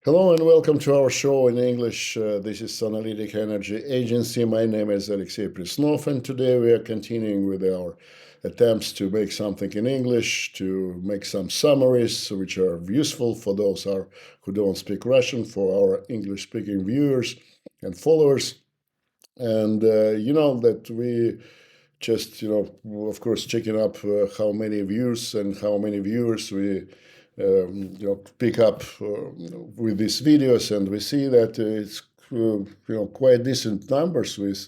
Hello and welcome to our show in English. This is Analytic Energy Agency. My name is Alexey Presnov, and today we are continuing with our attempts to make something in English, to make some summaries which are useful for those who don't speak Russian, for our English-speaking viewers and followers. And you know that we just, of course, checking up how many views and how many viewers we pick up with these videos, and we see that it's quite decent numbers with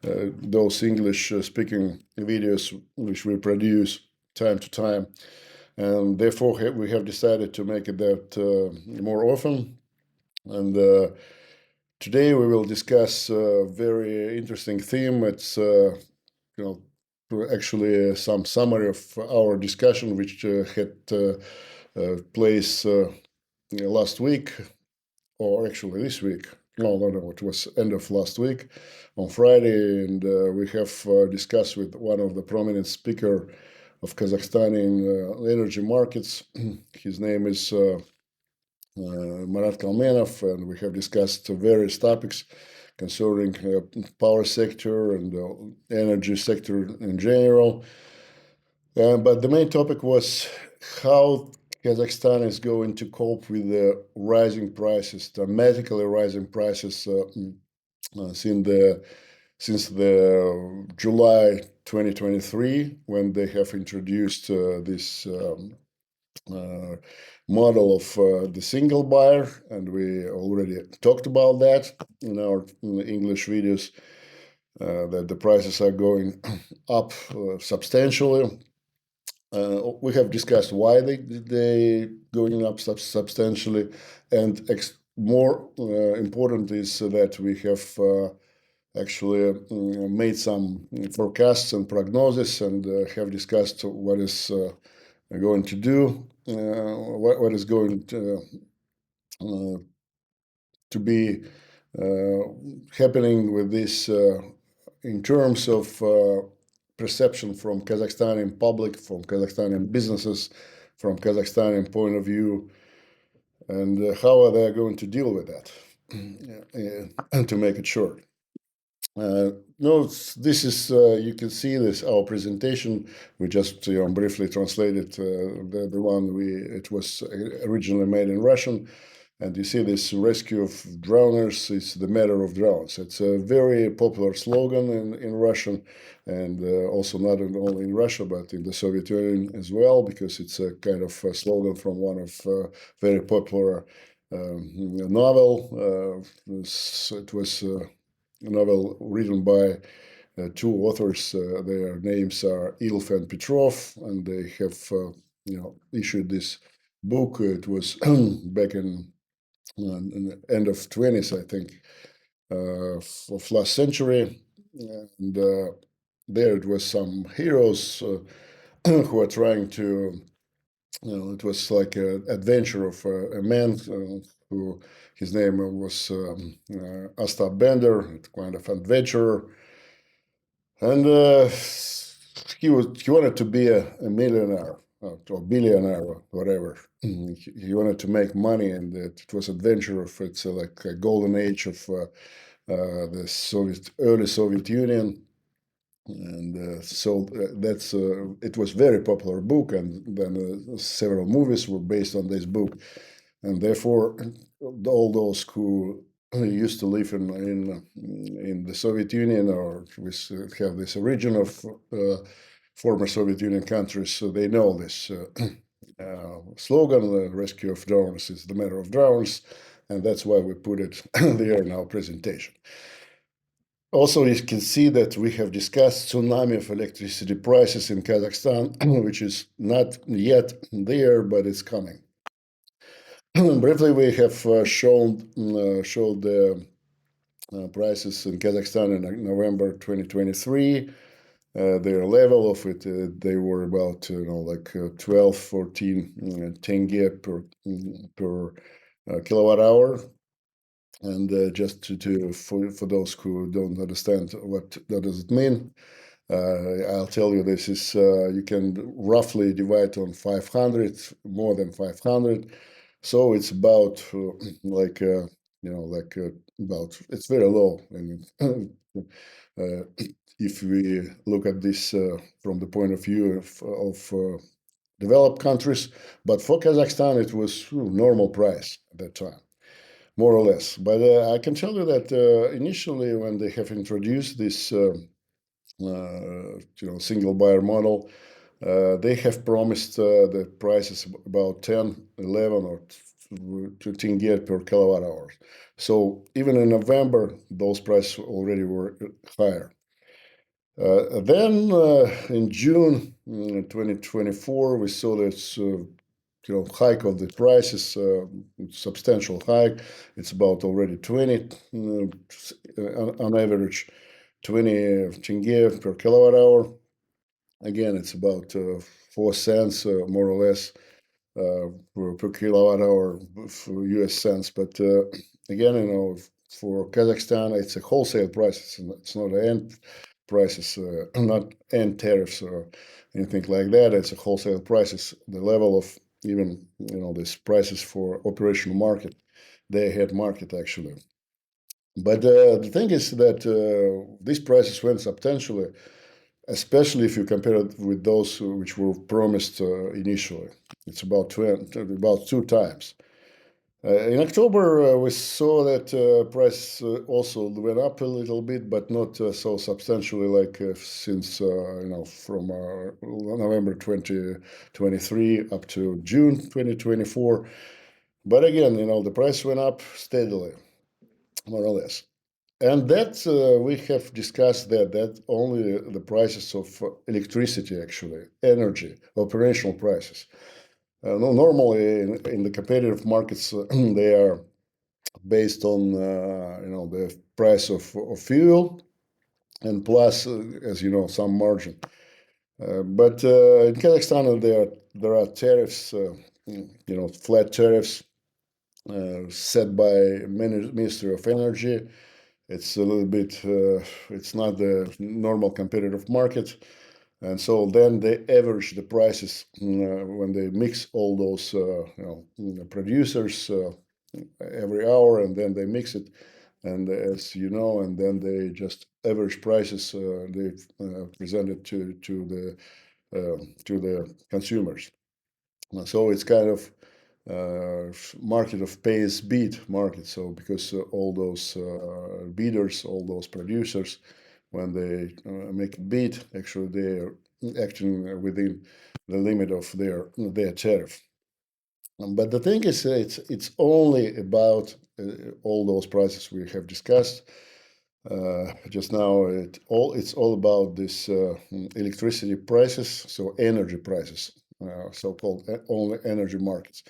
those English speaking videos which we produce time to time, and therefore we have decided to make it that more often. And today we will discuss a very interesting theme. It's you actually some summary of our discussion which had place last week, or actually this week. No, it was end of last week on Friday, and we have discussed with one of the prominent speaker of Kazakhstan in energy markets. His name is Marat Kalmenov, and we have discussed various topics concerning power sector and energy sector in general. But the main topic was how Kazakhstan is going to cope with the rising prices, dramatically rising prices since the July 2023, when they have introduced this uh, model of the single buyer, and we already talked about that in our English videos, that the prices are going up substantially. We have discussed why they going up substantially, and more important is that we have actually made some forecasts and prognosis, and have discussed what is going to do, what is going to be happening with this in terms of perception from Kazakhstani public, from Kazakhstani businesses, from Kazakhstani point of view, and how are they going to deal with that, to make it short. No, this is you can see this our presentation. We just briefly translated the one it was originally made in Russian, and you see this rescue of drowners is the matter of drowns. It's a very popular slogan in Russian, and also not only in Russia but in the Soviet Union as well, because it's a kind of a slogan from one of very popular novel. It was a novel written by two authors. Their names are Ilf and Petrov, and they have issued this book. It was back in the end of 20th, I think, of last century, and there it was some heroes who are trying to. It was like an adventure of a man who his name was Ostap Bender, kind of adventurer, and he wanted to be a millionaire or billionaire or whatever. He wanted to make money, and it was adventure of it's like a golden age of the early Soviet Union, and so that's it was very popular book, and then several movies were based on this book, and therefore all those who used to live in the Soviet Union, or have this origin of former Soviet Union countries, so they know this slogan: "The rescue of drones is the matter of drones," and that's why we put it there in our presentation. Also, you can see that we have discussed tsunami of electricity prices in Kazakhstan, which is not yet there, but it's coming. Briefly, we have showed the prices in Kazakhstan in November 2023. Their level of it, they were about like 12, 14 tenge per kilowatt hour. And just for those who don't understand what that does it mean, I'll tell you this is you can roughly divide on 500, more than 500. So it's about like like about it's very low. And if we look at this from the point of view of developed countries, but for Kazakhstan it was normal price at that time, more or less. But I can tell you that initially when they have introduced this single buyer model, they have promised the prices about 10, 11, or 15 get per kilowatt hour. So even in November, those prices already were higher. Then in June 2024, we saw this hike of the prices, substantial hike. It's about already 20 on average, 20 tenge per kilowatt hour. Again, it's about 4 cents, more or less, per kilowatt hour for US cents. But again, for Kazakhstan, it's a wholesale price. It's not end prices, not end tariffs or anything like that. It's a wholesale prices. The level of even these prices for operational market, they had market actually. But the thing is that these prices went substantially, especially if you compare it with those which were promised initially. It's about two times. In October, we saw that price also went up a little bit, but not so substantially like since from November 2023 up to June 2024. But again, the price went up steadily, more or less. And that we have discussed that only the prices of electricity, actually, energy, operational prices. Normally, in the competitive markets, they are based on the price of fuel and plus, as you know, some margin. But in Kazakhstan, there are tariffs, flat tariffs set by Ministry of Energy. It's a little bit, it's not the normal competitive market. And so then they average the prices when they mix all those producers every hour, and then they mix it. And as you know, and then they just average prices they present it to the consumers. So it's kind of market of pay as bid market. So because all those bidders, all those producers, when they make a bid, actually they are acting within the limit of their tariff. But the thing is, it's only about all those prices we have discussed just now. It's all about this electricity prices, so energy prices, so-called only energy markets.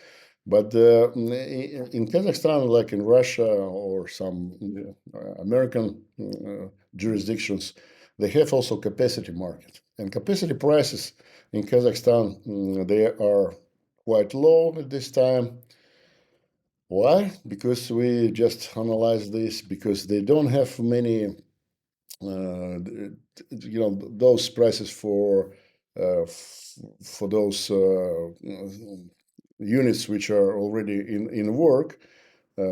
But in Kazakhstan, like in Russia or some American jurisdictions, they have also capacity market. And capacity prices in Kazakhstan, they are quite low at this time. Why? Because we just analyzed this, because they don't have many, those prices for those units which are already in work. They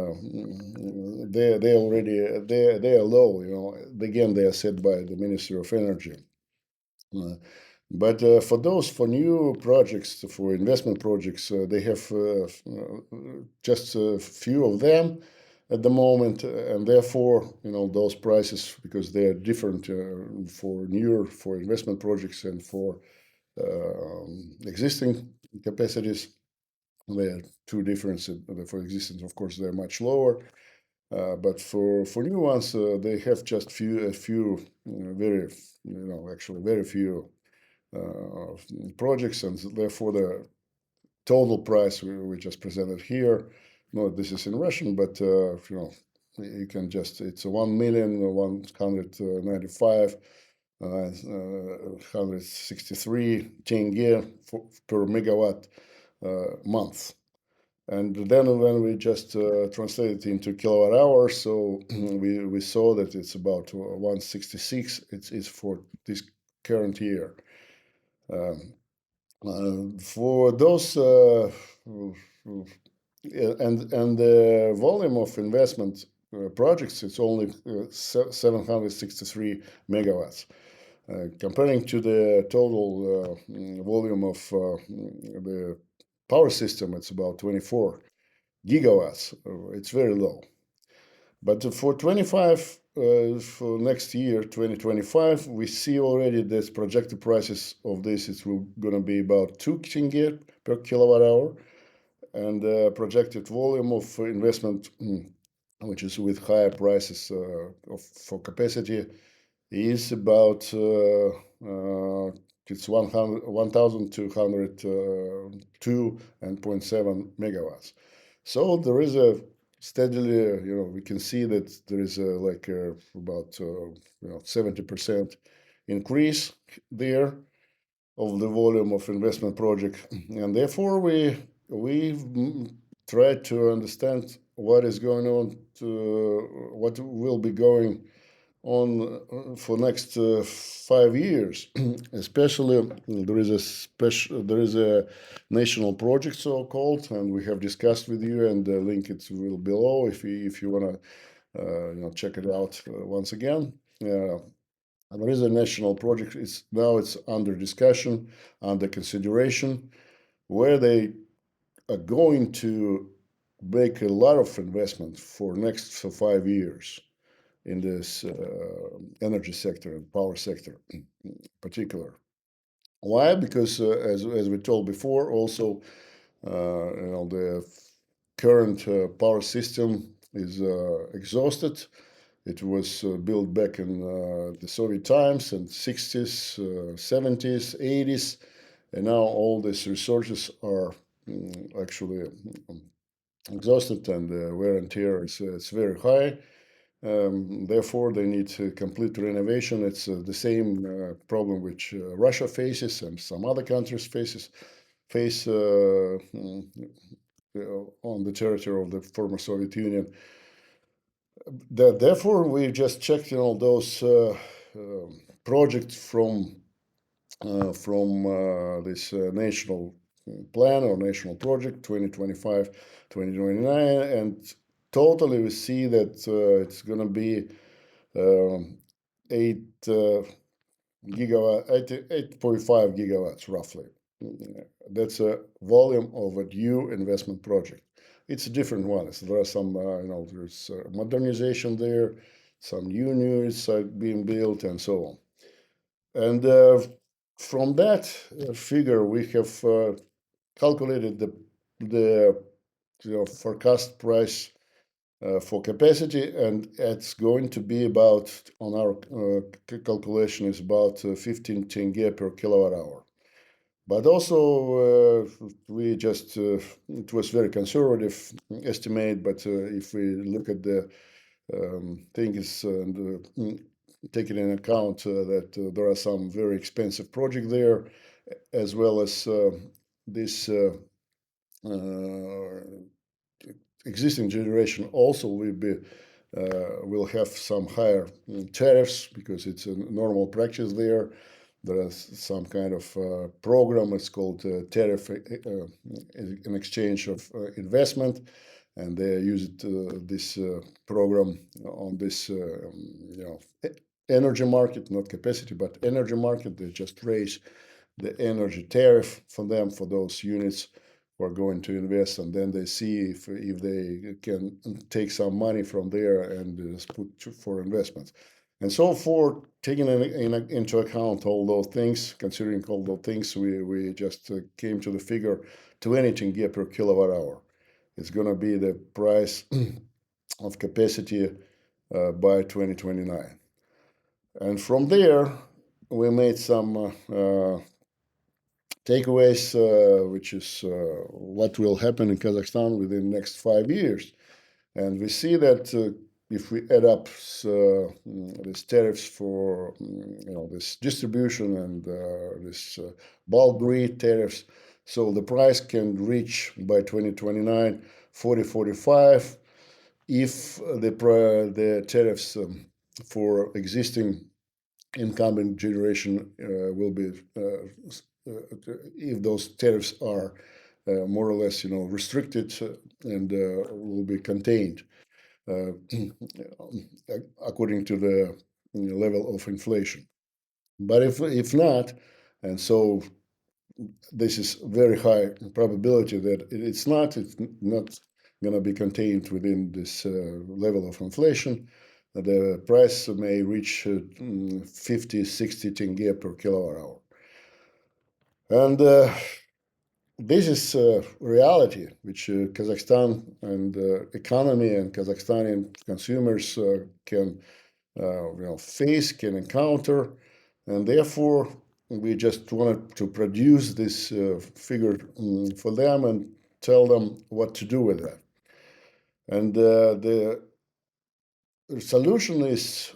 are low. Again, they are set by the Ministry of Energy. But for new projects, for investment projects, they have just a few of them at the moment, and therefore, those prices, because they are different for investment projects and for existing capacities. They are two different. For existing, of course, they're much lower. But for new ones, they have just a few, very, actually very few projects, and therefore the total price we just presented here. No, this is in Russian, but you can just, it's 1,195 163 tenge per megawatt month. And then when we just translate it into kilowatt hours, so we saw that it's about 166. It's for this current year. For those and the volume of investment projects, it's only 763 megawatts. Comparing to the total volume of the power system, it's about 24 gigawatts. It's very low. But for 25, for next year, 2025, we see already that projected prices of this is going to be about 2 tenge per kilowatt hour, and the projected volume of investment, which is with higher prices for capacity, is about it's 1,202 and 0.7 megawatts. So there is a steadily, we can see that there is about 70% increase there of the volume of investment project, and therefore we try to understand what is going on, what will be going on for next 5 years. Especially there is a national project so called, and we have discussed with you, and the link it will below if you want to check it out once again. And there is a national project. It's under discussion, under consideration, where they are going to make a lot of investment for next 5 years in this energy sector and power sector in particular. Why? Because as we told before, also the current power system is exhausted. It was built back in the Soviet times and 60s, 70s, 80s, and now all these resources are actually exhausted, and the wear and tear is very high. Therefore, they need complete renovation. It's the same problem which Russia faces and some other countries face on the territory of the former Soviet Union. Therefore, we just checked those projects from this national plan or national project 2025-2029, and totally we see that it's going to be 8.5 gigawatts roughly. That's a volume of a new investment project. It's a different one. So there are some, there's modernization there, some new units are being built, and so on. And from that figure, we have calculated the forecast price for capacity, and it's going to be about, on our calculation, is about 15 tenge per kilowatt hour. But also, we just, it was very conservative estimate, but if we look at the things and taking into account that there are some very expensive projects there, as well as this existing generation also will have some higher tariffs, because it's a normal practice there. There is some kind of program. It's called tariff in exchange of investment, and they use this program on this energy market, not capacity, but energy market. They just raise the energy tariff for them for those units who are going to invest, and then they see if they can take some money from there and put for investments. And so for taking into account all those things, considering all those things, we just came to the figure 20 tenge per kilowatt hour. It's going to be the price of capacity by 2029. And from there, we made some takeaways, which is what will happen in Kazakhstan within the next 5 years. And we see that if we add up these tariffs for this distribution and this bulk grid tariffs, so the price can reach by 2029 40-45. If the tariffs for existing incumbent generation will be if those tariffs are more or less, restricted and will be contained uh, according to the level of inflation. But if not, and so this is very high probability that it's not going to be contained within this level of inflation. The price may reach 50, 60 tenge per kilowatt hour. And this is reality which Kazakhstan and economy and Kazakhstani consumers can face, can encounter, and therefore we just wanted to produce this figure for them and tell them what to do with that. And the solution is,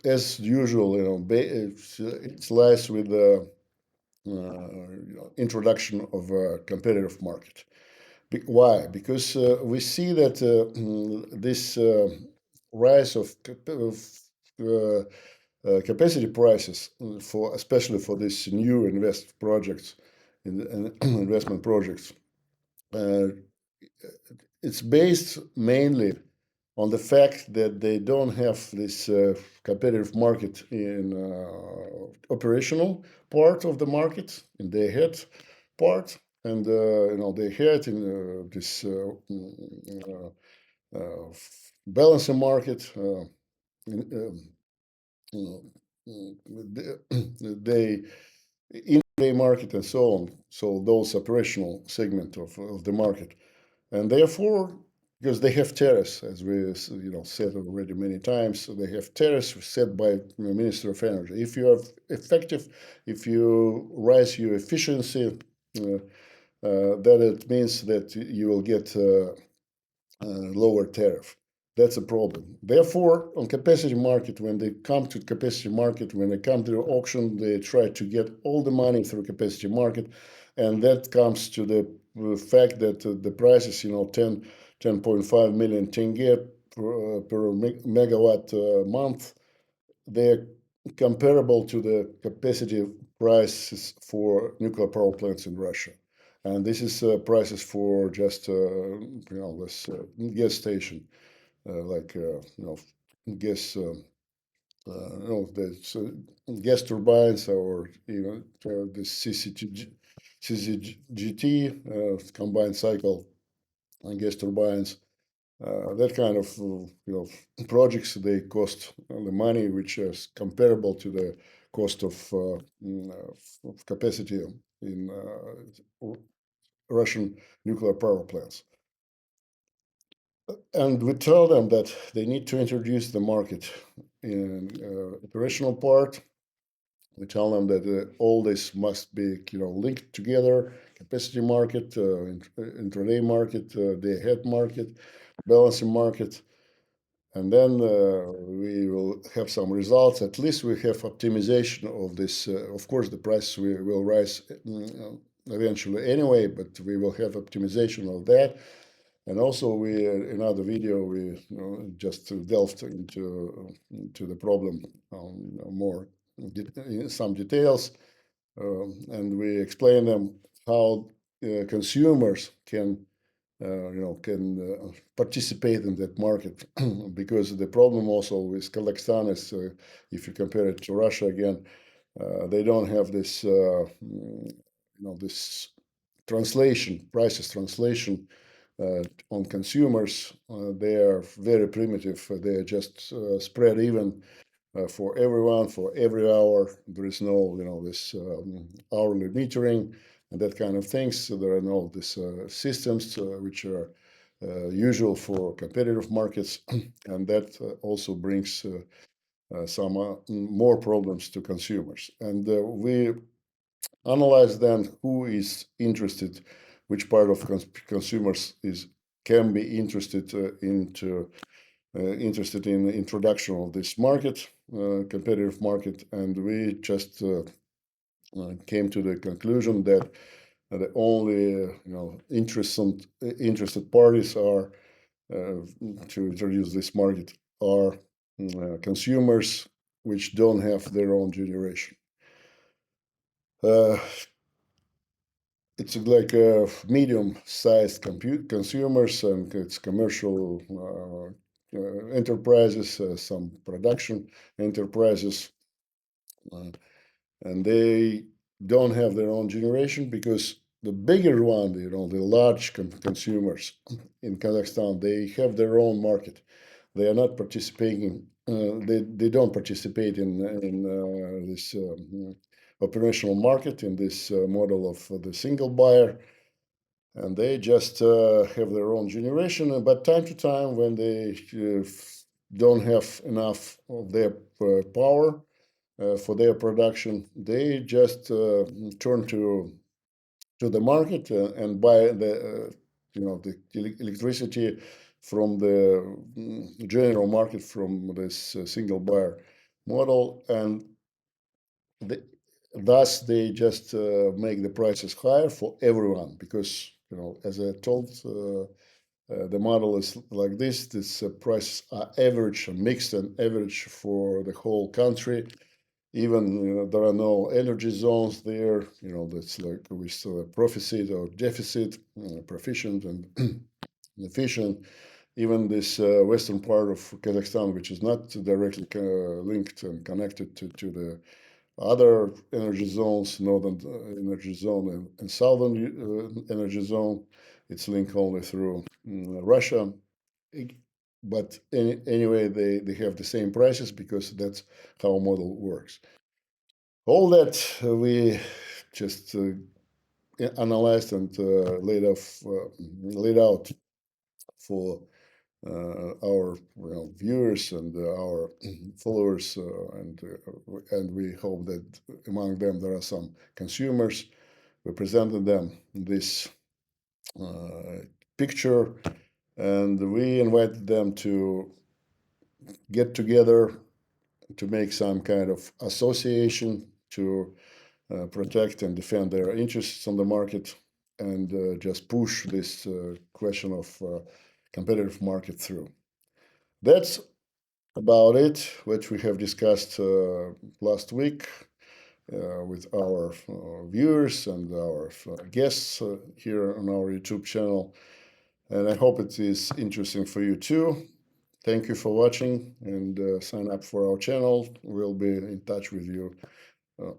as usual, it lies with the introduction of a competitive market. Why? Because we see that this rise of capacity prices for especially for these new investment projects, uh, it's based mainly on the fact that they don't have this competitive market in operational part of the market, in the head part, and they had in this balancing market. They in the market and so on. So those operational segment of the market, and therefore, because they have tariffs, as we said already many times, so they have tariffs set by the Minister of Energy. If you are effective, if you raise your efficiency, that it means that you will get lower tariff. That's a problem. Therefore, on capacity market, when they come to capacity market, when they come to the auction, they try to get all the money through capacity market, and that comes to the fact that the price is 10.5 million tenge per megawatt month. They're comparable to the capacity prices for nuclear power plants in Russia. And this is prices for just this gas station, gas the gas turbines, or the CCGT, combined cycle and gas turbines. That kind of projects, they cost the money which is comparable to the cost of capacity in Russian nuclear power plants. And we tell them that they need to introduce the market in operational part. We tell them that all this must be linked together: capacity market, intraday market, day ahead market, balancing market. And then we will have some results. At least we have optimization of this. Of course, the price will rise eventually anyway, but we will have optimization of that. And also, we in another video we just delved into the problem more in some details, and we explain them how consumers can participate in that market. Because the problem also with Kazakhstan is, if you compare it to Russia again, they don't have this this prices translation on consumers. They are very primitive. They are just spread even for everyone, for every hour. There is no, this hourly metering and that kind of things. So there are no these systems which are usual for competitive markets, and that also brings some more problems to consumers. And we analyze then who is interested, which part of consumers can be interested interested in the introduction of this market, competitive market, and we just came to the conclusion that the only interested parties are to introduce this market are consumers which don't have their own generation. Uh, it's like medium-sized consumers, and it's commercial enterprises, some production enterprises, uh, and they don't have their own generation because the bigger one, the large consumers in Kazakhstan, they have their own market. They are not participating. They don't participate in this operational market, in this model of the single buyer, and they just have their own generation. But time to time, when they don't have enough of their power for their production, they just turn to the market and buy the electricity from the general market, from this single buyer model, and the, thus they just make the prices higher for everyone because as I told. The model is like this. These prices are average, mixed and average for the whole country. Even there are no energy zones there. That's like we saw a proficit or deficit, proficient and efficient. Even this western part of Kazakhstan, which is not directly linked and connected to the other energy zones, northern energy zone and southern energy zone, it's linked only through Russia. But anyway, they have the same prices because that's how model works. All that we just analyzed and laid out for our viewers and our followers, and we hope that among them there are some consumers. We presented them this picture, and we invited them to get together to make some kind of association to protect and defend their interests on the market, and just push this question of competitive market through. That's about it, which we have discussed last week with our viewers and our guests here on our YouTube channel. And I hope it is interesting for you too. Thank you for watching, and sign up for our channel. We'll be in touch with you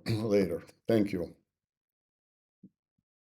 later. Thank you.